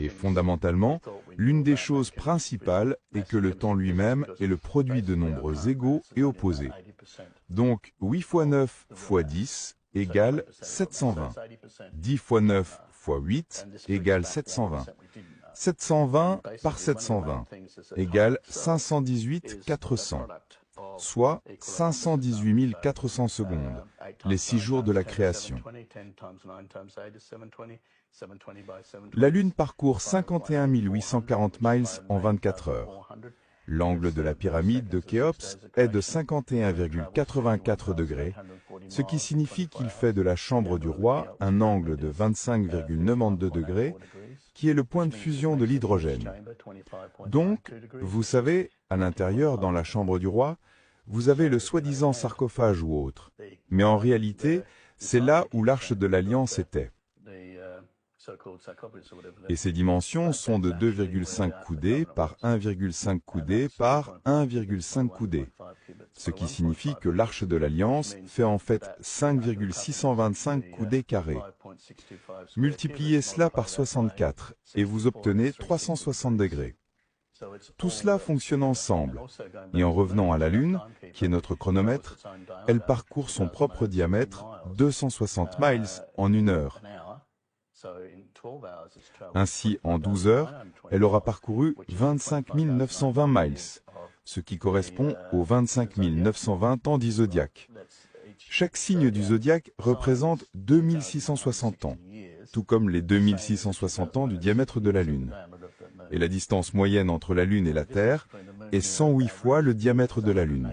Et fondamentalement, l'une des choses principales est que le temps lui-même est le produit de nombres égaux et opposés. Donc 8 fois 9 fois 10 égale 720. 10 fois 9 fois 8 égale 720. 720 par 720 égale 518 400, soit 518 400 secondes, les 6 jours de la création. La Lune parcourt 51 840 miles en 24 heures. L'angle de la pyramide de Khéops est de 51,84 degrés, ce qui signifie qu'il fait de la chambre du roi un angle de 25,92 degrés, qui est le point de fusion de l'hydrogène. Donc, vous savez, à l'intérieur, dans la chambre du roi, vous avez le soi-disant sarcophage ou autre. Mais en réalité, c'est là où l'arche de l'Alliance était. Et ses dimensions sont de 2,5 coudées par 1,5 coudées par 1,5 coudées, ce qui signifie que l'arche de l'Alliance fait en fait 5,625 coudées carrés. Multipliez cela par 64 et vous obtenez 360 degrés. Tout cela fonctionne ensemble, et en revenant à la Lune, qui est notre chronomètre, elle parcourt son propre diamètre, 260 miles, en 1 heure. Ainsi, en 12 heures, elle aura parcouru 25 920 miles, ce qui correspond aux 25 920 ans du zodiaque. Chaque signe du zodiaque représente 2660 ans, tout comme les 2660 ans du diamètre de la Lune. Et la distance moyenne entre la Lune et la Terre est 108 fois le diamètre de la Lune.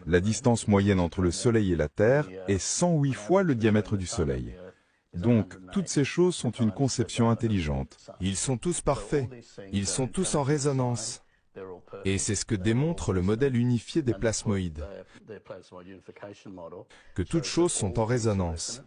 La distance moyenne entre le Soleil et la Terre est 108 fois le diamètre du Soleil. Donc, toutes ces choses sont une conception intelligente. Ils sont tous parfaits. Ils sont tous en résonance. Et c'est ce que démontre le modèle unifié des plasmoïdes. Que toutes choses sont en résonance.